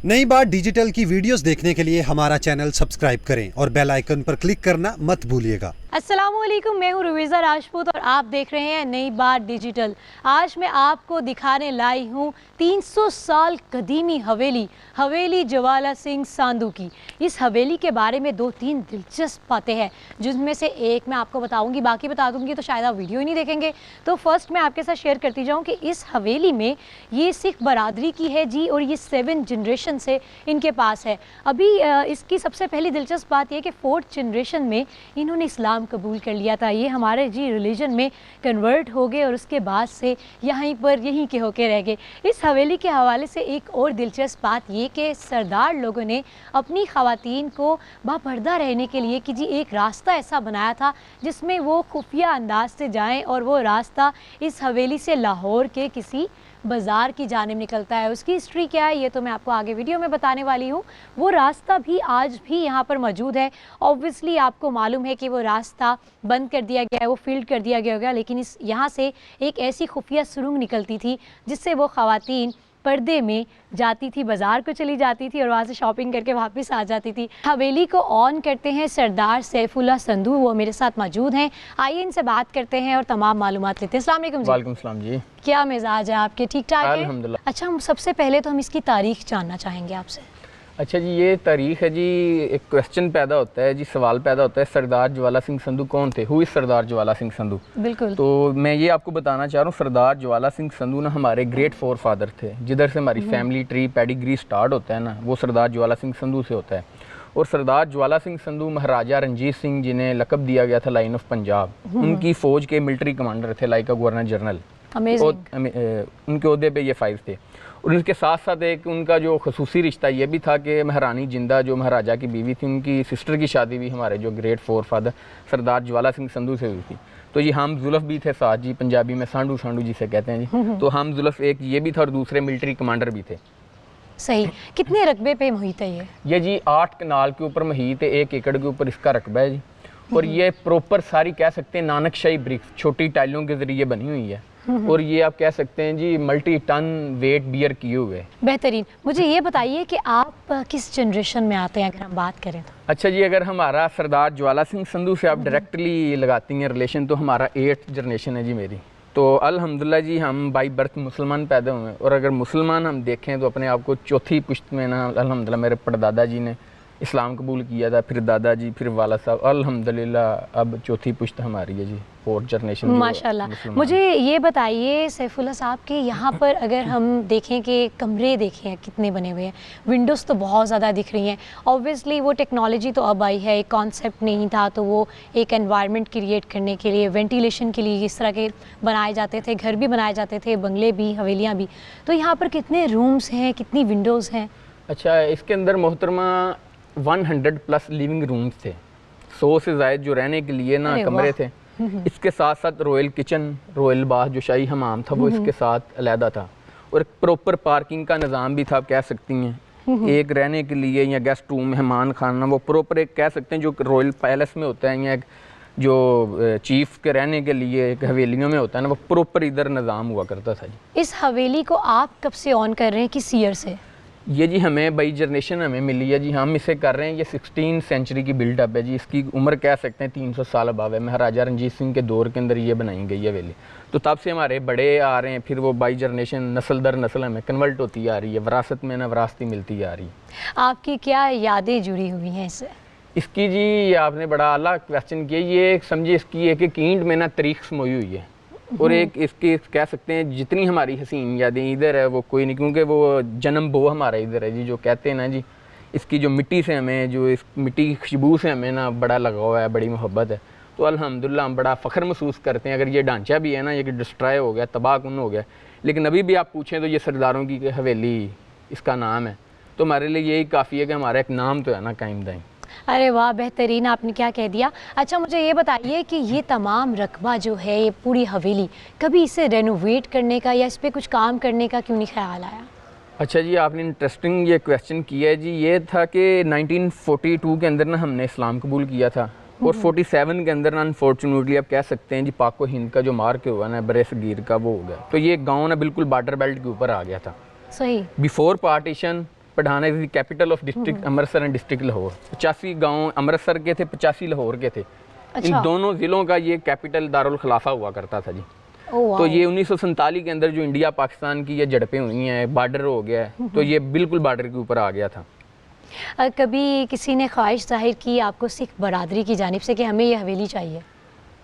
नई बात डिजिटल की वीडियोस देखने के लिए हमारा चैनल सब्सक्राइब करें और बेल आइकन पर क्लिक करना मत भूलिएगा। अस्सलामुअलैकुम, मैं हूँ रुवीज़ा राजपूत और आप देख रहे हैं नई बात डिजिटल। आज मैं आपको दिखाने लाई हूँ 300 साल कदीमी हवेली ज्वाला सिंह सांधू की। इस हवेली के बारे में 2-3 दिलचस्प बातें हैं जिनमें से एक मैं आपको बताऊंगी, बाकी बता दूंगी तो शायद आप वीडियो ही नहीं देखेंगे। तो फर्स्ट मैं आपके साथ शेयर करती जाऊँ कि इस हवेली में ये सिख बरादरी की है जी, और ये 7 जनरेशन से इनके पास है। अभी इसकी सबसे पहली दिलचस्प बात यह कि 4th जनरेशन में इन्होंने इस्लाम कबूल कर लिया था। ये हमारे जी रिलीजन में कन्वर्ट हो गए और उसके बाद से यहीं के होके रह गए। इस हवेली के हवाले से एक और दिलचस्प बात ये कि सरदार लोगों ने अपनी ख़वातीन को बापर्दा रहने के लिए कि जी एक रास्ता ऐसा बनाया था जिसमें वो खुफिया अंदाज से जाएं, और वो रास्ता इस हवेली से लाहौर के किसी बाज़ार की जानिब निकलता है। उसकी हिस्ट्री क्या है ये तो मैं आपको आगे वीडियो में बताने वाली हूँ। वो रास्ता भी आज भी यहाँ पर मौजूद है। ऑब्वियसली आपको मालूम है कि वो रास्ता बंद कर दिया गया है, वो फील्ड कर दिया गया होगा, लेकिन इस यहाँ से एक ऐसी खुफिया सुरंग निकलती थी जिससे वो ख़वातीन पर्दे में जाती थी, बाज़ार को चली जाती थी और वहाँ से शॉपिंग करके वापस आ जाती थी। हवेली को ऑन करते हैं सरदार सैफुल्लाह संधू, वो मेरे साथ मौजूद हैं। आइए इनसे बात करते हैं और तमाम मालूमात लेते हैं। अस्सलाम वालेकुम जी। वालेकुम सलाम जी। क्या मिजाज है आपके, ठीक ठाक है? अल्हम्दुलिल्लाह। अच्छा, हम सबसे पहले तो हम इसकी तारीख जानना चाहेंगे आपसे। अच्छा जी, ये तारीख है जी, एक क्वेश्चन पैदा होता है जी, सवाल पैदा होता है, सरदार ज्वाला सिंह संधू कौन थे? हु इज़ सरदार ज्वाला सिंह संधू? बिल्कुल। तो मैं ये आपको बताना चाह रहा हूँ, सरदार ज्वाला सिंह संधू ना हमारे ग्रेट फोर फादर थे। जिधर से हमारी फैमिली ट्री पेडिग्री स्टार्ट होता है ना, वो सरदार ज्वाला सिंह संधू से होता है। और सरदार ज्वाला सिंह संधू महाराजा रणजीत सिंह, जिन्हें लकब दिया गया था लाइन ऑफ पंजाब, उनकी फ़ौज के मिलिट्री कमांडर थे, लाइक गवर्नर जनरल। उनके ओहदे पे ये फाइज थे। और उनके साथ साथ एक उनका जो खसूसी रिश्ता ये भी था कि महारानी जिंदा जो महाराजा की बीवी थी, उनकी सिस्टर की शादी भी हमारे जो ग्रेट फोर फादर सरदार ज्वाला सिंह संधू से हुई थी। तो ये हम जुल्फ भी थे साथ जी, पंजाबी में सांडू सांडू जिसे कहते हैं जी। तो हम जुल्फ एक ये भी था और दूसरे मिलिट्री कमांडर भी थे। सही। कितने रकबे पे मुहित है ये? जी 8 कनाल के ऊपर मुहित है, 1 एकड़ के ऊपर इसका रकबा है जी। और ये प्रॉपर सारी कह सकते हैं नानकशाही ब्रिक्स, छोटी टाइलों के जरिए बनी हुई है। और ये आप कह सकते हैं जी मल्टी टन वेट बियर किए हुए। बेहतरीन। मुझे ये बताइए कि आप किस जनरेशन में आते हैं अगर हम बात करें तो? अच्छा जी, अगर हमारा सरदार ज्वाला सिंह संधू से आप डायरेक्टली लगाती हैं रिलेशन, तो हमारा 8th जनरेशन है जी मेरी। तो अल्हम्दुलिल्लाह जी, हम बाई बर्थ मुसलमान पैदा हुए हैं। और अगर मुसलमान हम देखें तो अपने आप को चौथी पुश्त में ना अल्हम्दुलिल्लाह मेरे परदादा जी ने इस्लाम कबूल किया था, फिर दादाजी, फिर वाला साहब, अल्हम्दुलिल्लाह अब चौथी पुश्त हमारी है जी, 4th जनरेशन माशाल्लाह। मुझे ये बताइए सैफुल्लाह साहब कि यहाँ पर अगर हम देखें कि कमरे देखें कितने बने हुए हैं, विंडोज़ तो बहुत ज़्यादा दिख रही हैं। ऑब्वियसली वो टेक्नोलॉजी तो अब आई है, एक कॉन्सेप्ट नहीं था, तो वो एक एनवायरनमेंट क्रिएट करने के लिए, वेंटिलेशन के लिए इस तरह के बनाए जाते थे, घर भी बनाए जाते थे, बंगले भी, हवेलियाँ भी। तो यहाँ पर कितने रूम्स हैं, कितनी विंडोज़ हैं? अच्छा, इसके अंदर मोहतरमा 100+ लिविंग रूम्स थे, 100 से ज़ायद जो रहने के लिए ना कमरे थे। इसके साथ साथ रॉयल किचन, रॉयल बाथ जो शाही हमाम था वो इसके साथ अलहदा था। और एक प्रॉपर पार्किंग का निज़ाम भी था, आप कह सकती हैं। एक रहने के लिए या गेस्ट रूम, मेहमान खाना, वो प्रॉपर एक कह सकते हैं जो रॉयल पैलेस में होता है, या एक जो चीफ के रहने के लिए एक हवेलियों में होता है ना, वो प्रॉपर इधर निज़ाम हुआ करता था जी। इस हवेली को आप कब से ऑन कर रहे हैं, किस ईयर से? ये जी हमें बाई जनरेशन हमें मिली है जी, हम इसे कर रहे हैं। ये 16th सेंचुरी की बिल्डअप है जी, इसकी उम्र कह सकते हैं 300 साल अबाव है। महाराजा रणजीत सिंह के दौर के अंदर ये बनाई गई है हवेली। तो तब से हमारे बड़े आ रहे हैं, फिर वो बाई जनरेशन नस्ल दर नस्ल हमें कन्वर्ट होती आ रही है, विरासत में ना विरासती मिलती आ रही है। आपकी क्या यादें जुड़ी हुई हैं इससे? इसकी जी आपने बड़ा आला क्वेश्चन किया। ये समझिए इसकी एक ईंट में ना तारीख समोई हुई है, और एक इसके कह सकते हैं जितनी हमारी हसीन यादें इधर है वो कोई नहीं, क्योंकि वो जन्म बो हमारा इधर है जी। जो कहते हैं ना जी, इसकी जो मिट्टी से हमें, जो इस मिट्टी की खुशबू से हमें ना बड़ा लगाव है, बड़ी मोहब्बत है। तो अल्हम्दुलिल्लाह हम बड़ा फ़ख्र महसूस करते हैं। अगर ये ढांचा भी है ना, ये डिस्ट्रॉय हो गया, तबाहकुन हो गया, लेकिन अभी भी आप पूछें तो ये सरदारों की हवेली इसका नाम है। तो हमारे लिए यही काफ़ी है कि हमारा एक नाम तो है ना कायम दायम। अरे वाह, बेहतरीन, आपने क्या कह दिया। अच्छा, मुझे ये बताइए कि ये तमाम रकबा जो है, ये पूरी हवेली, कभी इसे रेनोवेट करने का या इस पर कुछ काम करने का क्यों नहीं ख्याल आया? अच्छा जी, आपने इंटरेस्टिंग ये क्वेश्चन किया है जी। ये था कि 1942 के अंदर ना हमने इस्लाम कबूल किया था, और 47 के अंदर ना अनफॉर्चुनेटली आप कह सकते हैं जी पाको हिंद का जो मार के हुआ ना बरे सगीर का, वो हो गया। तो ये गाँव ना बिल्कुल बॉर्डर बेल्ट के ऊपर आ गया था। सही। Before partition Pathan is the capital of district Amritsar and district Lahore. 85 गांव अमृतसर के थे, 85 लाहौर के थे। अच्छा। इन दोनों ज़िलों का ये कैपिटल दारुल खिलाफा हुआ करता था जी। तो ये 1947 के अंदर जो इंडिया पाकिस्तान की ये झड़पें हुई हैं, बॉर्डर हो गया है, तो ये बिल्कुल बॉर्डर के ऊपर आ गया था। कभी किसी ने ख्वाहिश जाहिर की आपको सिख बरादरी की जानिब से कि हमें ये हवेली चाहिए?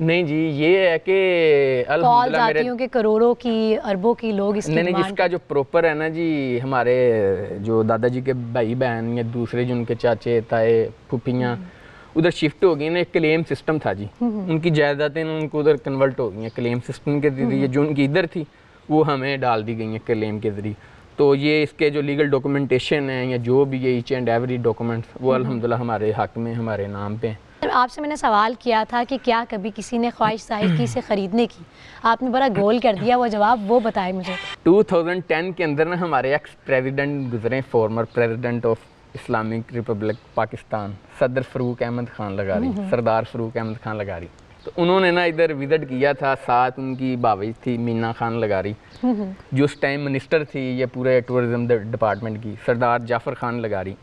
नहीं जी, ये है कि अल्हम्दुलिल्लाह मेरे जातियों के करोड़ों की अरबों की लोग इसकी नहीं डिमांड इसका जो प्रॉपर है ना जी, हमारे जो दादाजी के भाई बहन या दूसरे जो उनके चाचे ताए फूफियाँ उधर शिफ्ट हो गई ना, एक क्लेम सिस्टम था जी, उनकी जायदादें उनको उधर कन्वर्ट हो गई हैं क्लेम सिस्टम के जरिए। जो उनकी इधर थी वो हमें डाल दी गई हैं क्लेम के ज़रिए। तो ये इसके जो लीगल डॉक्यूमेंटेशन है या जो भी ये ईच एंड एवरी डॉक्यूमेंट्स वो अल्हम्दुलिल्लाह हमारे हक में, हमारे नाम पे हैं। आपसे मैंने सवाल किया था कि क्या कभी किसी ने ख्वाहिश जाहिर की इसे ख़रीदने की, आपने बड़ा गोल कर दिया वो जवाब, वो बताए मुझे। 2010 के अंदर ना हमारे एक्स प्रेसिडेंट गुजरे, former president of Islamic Republic Pakistan, सदर फ़रूक अहमद खान लगारी, सरदार फ़रूक अहमद खान लगारी। तो उन्होंने ना इधर विज़िट किया था, साथ उनकी भाभी थी मीना खान लगारी, जो उस टाइम मिनिस्टर थी ये पूरे टूरिज़म डिपार्टमेंट की, सरदार जाफ़र खान लगारी।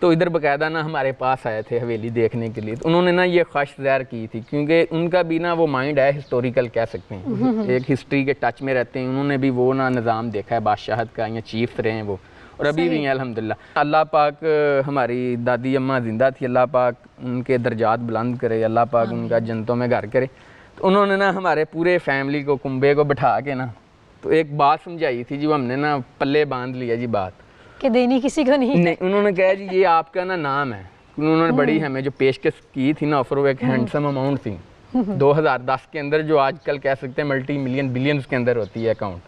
तो इधर बाकायदा ना हमारे पास आए थे हवेली देखने के लिए। तो उन्होंने ना ये ख्वाहिश ज़ाहिर की थी, क्योंकि उनका भी ना वो माइंड है हिस्टोरिकल कह सकते हैं, एक हिस्ट्री के टच में रहते हैं। उन्होंने भी वो ना निज़ाम देखा है बादशाहत का, या चीफ रहे हैं वो, और अभी भी हैं अल्हम्दुलिल्लाह। अल्लाह पाक हमारी दादी अम्मा ज़िंदा थी, अल्लाह पाक उनके दर्जात बुलंद करे, अल्लाह पाक उनका जन्नतों में घर करे। तो उन्होंने ना हमारे पूरे फैमिली को, कुंबे को बिठा के ना तो एक बात समझाई थी जी, वो हमने ना पल्ले बांध लिया जी बात कि देनी किसी को नहीं। उन्होंने कहा जी ये आपका ना नाम है। उन्होंने बड़ी हमें जो पेशकश की थी ना ऑफर, वो एक हैंडसम अमाउंट थी 2010 के अंदर, जो आजकल कह सकते हैं मल्टी मिलियन बिलियंस के अंदर होती है अकाउंट।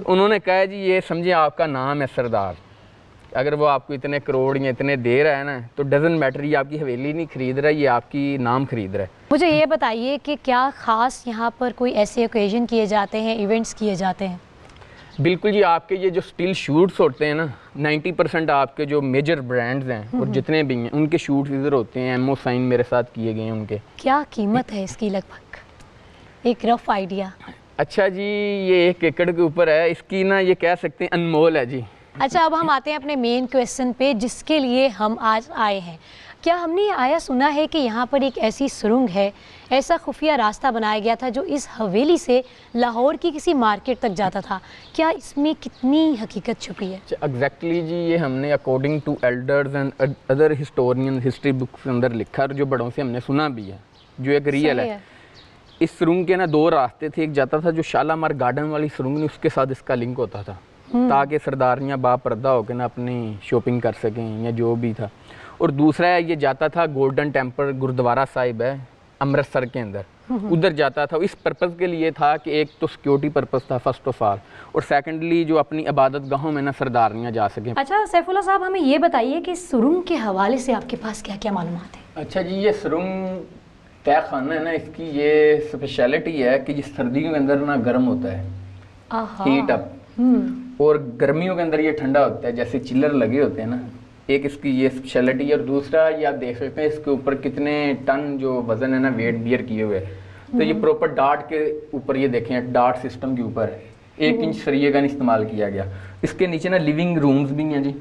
उन्होंने कहा जी ये समझे आपका नाम है सरदार, अगर वो आपको इतने करोड़ या इतने दे रहा है ना, तो डजन मैटर, ये आपकी हवेली नहीं खरीद रहा है, ये आपकी नाम खरीद रहा है। मुझे ये बताइए कि क्या ख़ास यहाँ पर कोई ऐसे ओकेजन किए जाते हैं, इवेंट्स किए जाते हैं? बिल्कुल जी, आपके ये जो स्टिल शूट्स होते हैं ना, 90% आपके जो मेजर ब्रांड्स हैं और जितने भी हैं उनके शूट्स इधर होते हैं। एमओ साइन मेरे साथ किए गए हैं उनके। क्या कीमत है इसकी लगभग, एक रफ आइडिया? अच्छा जी, ये 1 एकड़ के ऊपर है, इसकी ना ये कह सकते हैं अनमोल है जी। अच्छा, अब हम आते हैं अपने मेन क्वेश्चन पे जिसके लिए हम आज आए हैं। क्या हमने ये आया सुना है कि यहाँ पर एक ऐसी सुरंग है, ऐसा खुफिया रास्ता बनाया गया था जो इस हवेली से लाहौर की किसी मार्केट तक जाता था? क्या इसमें कितनी हकीकत छुपी है? एग्जैक्टली जी, ये हमने according to elders and other historian history books के अंदर लिखा, और जो बड़ों से हमने सुना भी है, जो एक रियल है। इस सुरंग के ना 2 रास्ते थे, एक जाता था जो शालामार गार्डन वाली सुरंग ने, उसके साथ इसका लिंक होता था, ताकि सरदारियाँ बापर्दा होकर ना अपनी शॉपिंग कर सकें या जो भी था। और दूसरा है ये जाता था गोल्डन टेम्पल गुरुद्वारा साहिब है अमृतसर के अंदर, उधर जाता था। इस पर्पज़ के लिए था कि एक तो सिक्योरिटी पर्पज़ था फर्स्ट ऑफ ऑल, और सेकेंडली जो अपनी इबादत गाहों में ना सरदारियाँ जा सकें। अच्छा सैफुल्लाह साहब, हमें ये बताइए कि सुरंग के हवाले से आपके पास क्या क्या मालूमात है? अच्छा जी, ये सुरंग तय खाना है ना, इसकी ये स्पेशलिटी है कि ये सर्दियों के अंदर ना गर्म होता है, हीट अप, और गर्मियों के अंदर ये ठंडा होता है, जैसे चिल्लर लगे होते हैं ना। एक इसकी ये स्पेशलिटी है। और दूसरा ये आप देख सकते हैं इसके ऊपर कितने टन जो वजन है ना वेट बियर किए हुए। तो ये प्रॉपर डार्ट के ऊपर, ये देखें डार्ट सिस्टम के ऊपर 1 इंच सरिये का इस्तेमाल किया गया। इसके नीचे ना लिविंग रूम्स भी हैं जी,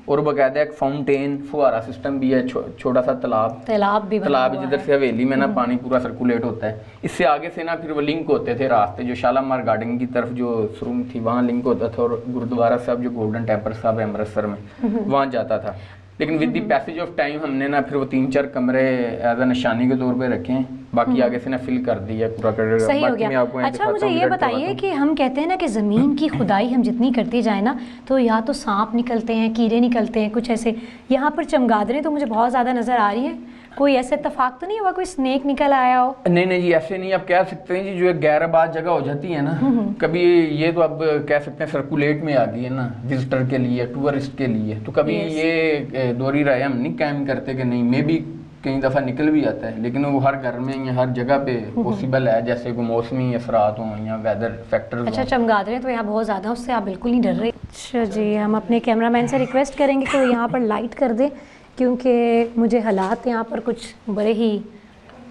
और बाकायदा एक फाउंटेन फुहारा सिस्टम भी है, छोटा सा तालाब जिधर से हवेली में ना पानी पूरा सर्कुलेट होता है। इससे आगे से ना फिर वो लिंक होते थे रास्ते, जो शालामार गार्डन की तरफ जो सुरंग थी वहाँ लिंक होता था, और गुरुद्वारा साहब जो गोल्डन टेम्पल साहब है अमृतसर में वहाँ जाता था। लेकिन with the passage of time हमने ना फिर वो 3-4 कमरे एज अ निशानी के तौर पे रखे हैं, बाकी आगे से ना फिल कर दिया पूरा कर। सही हो गया। अच्छा मुझे ये बताइए कि हम कहते हैं ना कि ज़मीन की खुदाई हम जितनी करते जाए ना, तो या तो सांप निकलते हैं, कीड़े निकलते हैं, कुछ ऐसे। यहाँ पर चमगादड़ें तो मुझे बहुत ज़्यादा नज़र आ रही हैं। कोई ऐसे इत्तेफाक तो नहीं हुआ कोई स्नेक निकल आया हो? नहीं जी, ऐसे नहीं। आप कह सकते हैं जी, जो एक गैरबाद जगह हो जाती है ना कभी, ये तो अब कह सकते हैं सर्कुलेट में आ गई है ना विजिटर के लिए, टूरिस्ट के लिए। तो कभी ये दोहरी राय हम नहीं कायम करते कि नहीं, मे भी कई दफ़ा निकल भी आता है, लेकिन वो हर घर में या हर जगह पे पॉसिबल है, जैसे कोई मौसमी असरात हों या वेदर फैक्टर्स। अच्छा, चमगादड़ें तो यहाँ बहुत ज़्यादा, उससे आप बिल्कुल नहीं डर रहे? अच्छा जी, हम अपने कैमरामैन से रिक्वेस्ट करेंगे कि वो यहाँ पर लाइट कर दे, क्योंकि मुझे हालात यहाँ पर कुछ बड़े ही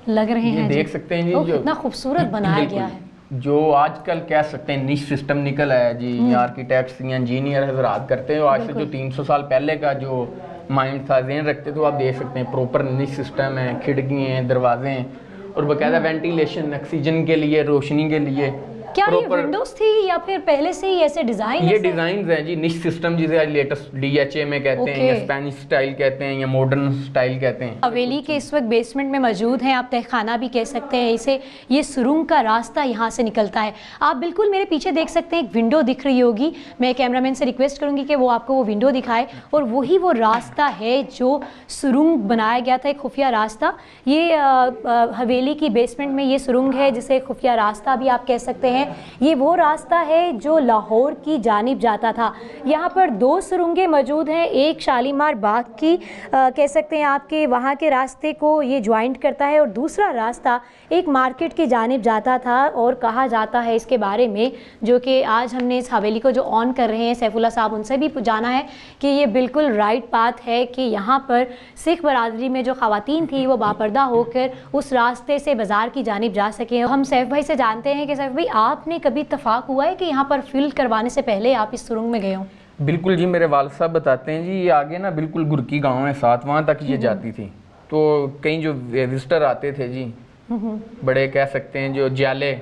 लग रहे हैं। देख सकते हैं जी, जो कितना खूबसूरत बनाया गया है। जो आजकल कह सकते हैं निश सिस्टम निकल आया जी, या आर्किटेक्ट्स या इंजीनियर हजरात करते हैं, आज से जो 300 साल पहले का जो माइंड था, ज़हन रखते, तो आप देख सकते हैं प्रॉपर निश सिस्टम है, खिड़की हैं, दरवाजे हैं और बाकायदा वेंटिलेशन, ऑक्सीजन के लिए, रोशनी के लिए। क्या ये विंडोज थी या फिर पहले से ही ऐसे डिजाइन? ये डिजाइन हैं जी, निश सिस्टम जिसे आज लेटेस्ट DHA में कहते हैं, या स्पेनिश स्टाइल कहते हैं, या मॉडर्न स्टाइल कहते हैं। हवेली के इस वक्त बेसमेंट में मौजूद हैं, आप तहखाना भी कह सकते हैं इसे। ये सुरंग का रास्ता यहाँ से निकलता है। आप बिल्कुल मेरे पीछे देख सकते हैं, एक विंडो दिख रही होगी। मैं कैमरामैन से रिक्वेस्ट करूँगी कि वो आपको वो विंडो दिखाए, और वही वो रास्ता है जो सुरंग बनाया गया था, एक खुफिया रास्ता। ये हवेली की बेसमेंट में ये सुरंग है, जिसे खुफिया रास्ता भी आप कह सकते हैं। ये वो रास्ता है जो लाहौर की जानिब जाता था। यहाँ पर 2 सुरंगें मौजूद हैं, एक शालीमार बाग की कह सकते हैं आपके वहाँ के रास्ते को ये ज्वाइंट करता है, और दूसरा रास्ता एक मार्केट की जानिब जाता था। और कहा जाता है इसके बारे में, जो कि आज हमने इस हवेली को जो ऑन कर रहे हैं सैफुल्ला साहब, उनसे भी जाना है कि ये बिल्कुल राइट पाथ है कि यहाँ पर सिख बरादरी में जो ख़वातीन थी वो बापर्दा होकर उस रास्ते से बाज़ार की जानिब जा सकें। हम सैफ भाई से जानते हैं कि सैफ भाई, आपने कभी इत्तफाक हुआ है कि यहाँ पर फिल करवाने से पहले आप इस सुरंग में गए हो? बिल्कुल जी, मेरे वालिद साहब बताते हैं जी, ये आगे ना बिल्कुल गुरकी गांव है साथ, वहाँ तक ये जाती थी। तो कई जो विजिटर आते थे जी, बड़े कह सकते हैं जो जाले,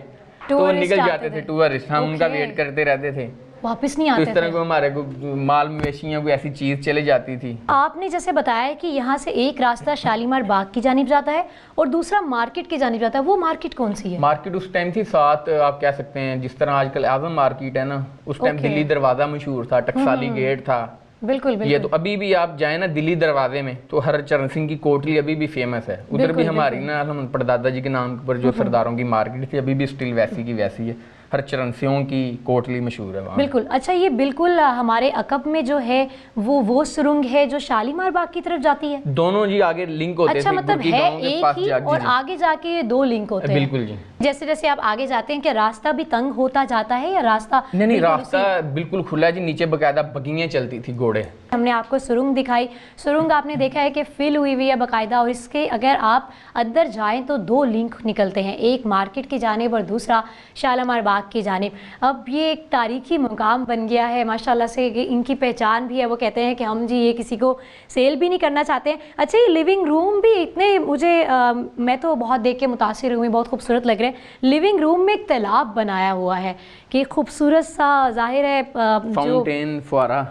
तो निकल जाते थे टूरिस्ट, हम उनका वेट करते रहते थे, वापस नहीं तो आते इस तरह थे। को हमारे को माल मवेशियाँ कोई ऐसी चीज़ चले जाती थी। आपने जैसे बताया कि यहाँ से एक रास्ता शालीमार बाग की जानिब जाता है और दूसरा मार्केट की जानिब जाता है, वो मार्केट कौन सी है? मार्केट उस टाइम थी साथ, आप कह सकते हैं जिस तरह आजकल आजम मार्केट है ना, उस टाइम दिल्ली दरवाज़ा मशहूर था, टकसाली गेट था। बिल्कुल ये बिल्कुल। तो अभी भी आप जाए ना दिल्ली दरवाजे में, तो हरचरण सिंह की कोटली अभी भी फेमस है। उधर भी हमारी ना हम परदादा जी के नाम पर जो सरदारों की मार्केट थी, अभी भी स्टिल वैसी की वैसी है। हरचरण सिंह की कोटली मशहूर है वहाँ। बिल्कुल। अच्छा, ये बिल्कुल हमारे अकब में जो है वो सुरंग है जो शालीमार बाग की तरफ जाती है? दोनों जी आगे लिंक होते अच्छा, थे, मतलब गुरकी है गांव के एक पास ही जाके और जी। आगे जाके 2 लिंक होते हैं? बिल्कुल जी। जैसे जैसे आप आगे जाते हैं, क्या रास्ता भी तंग होता जाता है या रास्ता नहीं बिल्कुल रास्ता बिल्कुल खुला है जी, नीचे बकायदा बगियां चलती थी, घोड़े। हमने आपको सुरंग दिखाई। सुरंग आपने देखा है कि फिल हुई हुई है बाकायदा, और इसके अगर आप अंदर जाएं तो 2 लिंक निकलते हैं, एक मार्केट की जानिब और दूसरा शालीमार बाग की जानिब। अब ये एक तारीखी मुकाम बन गया है माशाल्लाह से, इनकी पहचान भी है। वो कहते हैं कि हम जी ये किसी को सेल भी नहीं करना चाहते हैं। अच्छा, ये लिविंग रूम भी इतने मुझे मैं तो बहुत देख के मुतासिर हुई, बहुत खूबसूरत लग रहे हैं। लिविंग रूम में एक तालाब बनाया हुआ है कि खूबसूरत सा, जाहिर है जो फाउंटेन, फुआरा।